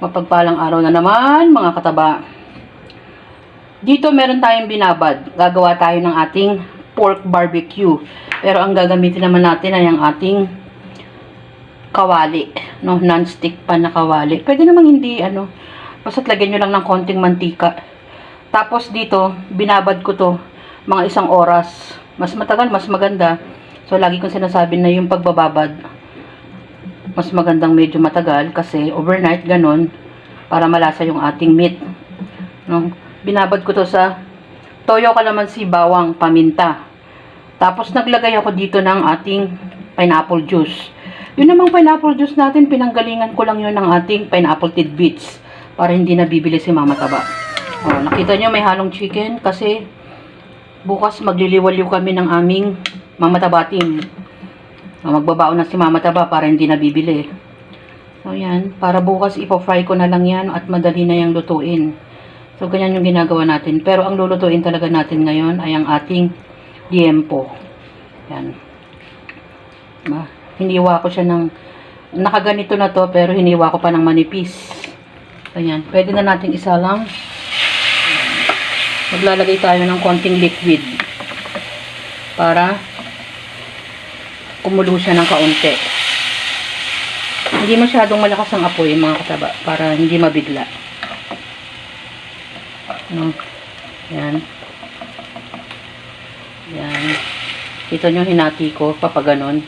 Mapagpalang araw na naman, mga kataba. Dito meron tayong binabad. Gagawa tayo ng ating pork barbecue. Pero ang gagamitin naman natin ay ang ating kawali, no, non-stick pan na kawali. Pwede namang hindi basta't lagyan nyo lang ng konting mantika. Tapos dito, binabad ko to mga 1 oras. Mas matagal, mas maganda. So lagi kong sinasabi na yung pagbababad, mas magandang medyo matagal kasi overnight ganon para malasa yung ating meat. No? Binabad ko to sa toyo, kalamansi, bawang, paminta. Tapos naglagay ako dito ng ating pineapple juice. Yun namang pineapple juice natin, pinanggalingan ko lang yun ng ating pineapple tidbits para hindi nabibili si Mama Taba. Oh, nakita nyo may halong chicken kasi bukas magliliwaliw kami ng aming Mama Taba team. Magbabaon na si Mama Taba para hindi nabibili. So yan, para bukas ipo-fry ko na lang yan at madali na yung lutuin. So ganyan yung ginagawa natin. Pero ang lulutuin talaga natin ngayon ay ang ating liempo. Yan. Hiniwa ko siya ng nakaganito na to pero hiniwa ko pa ng manipis. Ayan, pwede na natin isalang. Maglalagay tayo ng konting liquid para kumulo siya ng kaunti. Hindi masyadong malakas ang apoy, mga kataba, para hindi mabigla. No? Yan. Yan. Ito nyo, hinati ko, papaganon.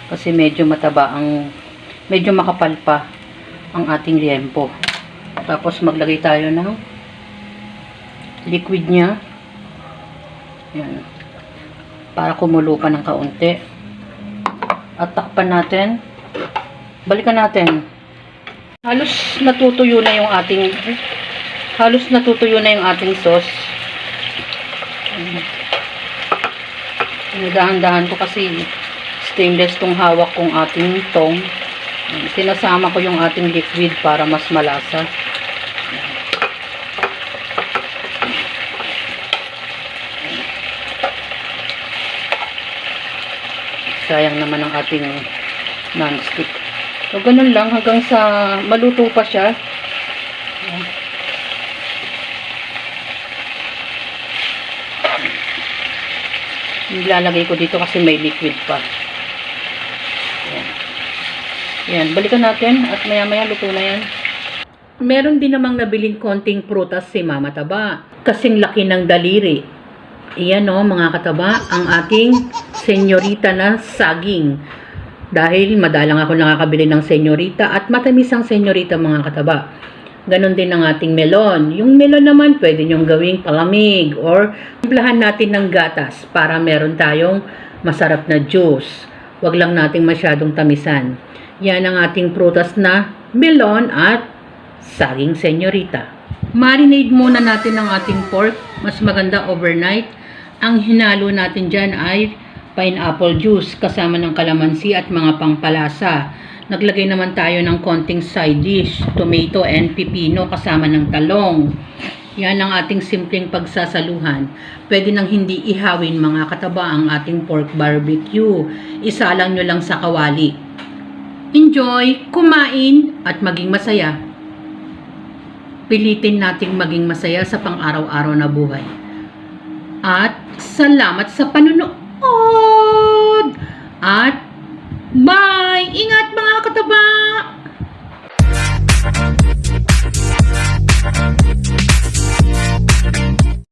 Kasi medyo mataba medyo makapal pa ang ating liempo. Tapos maglagay tayo ng liquid niya. Yan. Para kumulo pa ng kaunti. At takpan natin. Balikan natin. Halos natutuyo na yung ating sauce. Dahan-dahan ko kasi stainless tong hawak kong ating tong. Sinasama ko yung ating liquid para mas malasa. Sayang naman ang ating non-stick. So, ganun lang hanggang sa maluto pa siya. Nilalagay ko dito kasi may liquid pa. Yan, balikan natin at maya-maya luto na yan. Meron din namang nabiling konting prutas si Mama Taba. Kasing laki ng daliri. Iyan mga kataba, ang ating senyorita na saging. Dahil madalang ako nakakabili ng senyorita at matamis ang senyorita, mga kataba. Ganon din ang ating melon. Yung melon naman pwede nyong gawing palamig or timplahan natin ng gatas para meron tayong masarap na juice. Wag lang nating masyadong tamisan. Yan ang ating prutas na melon at saging senyorita. Marinate muna natin ang ating pork. Mas maganda overnight. Ang hinalo natin dyan ay pineapple juice kasama ng kalamansi at mga pangpalasa. Naglagay naman tayo ng konting side dish, tomato and pipino kasama ng talong. Yan ang ating simpleng pagsasaluhan. Pwede nang hindi ihawin, mga kataba, ang ating pork barbecue. Isalang nyo lang sa kawali. Enjoy, kumain at maging masaya. Pilitin nating maging masaya sa pang-araw-araw na buhay. At salamat sa panunood. At bye! Ingat, mga kataba!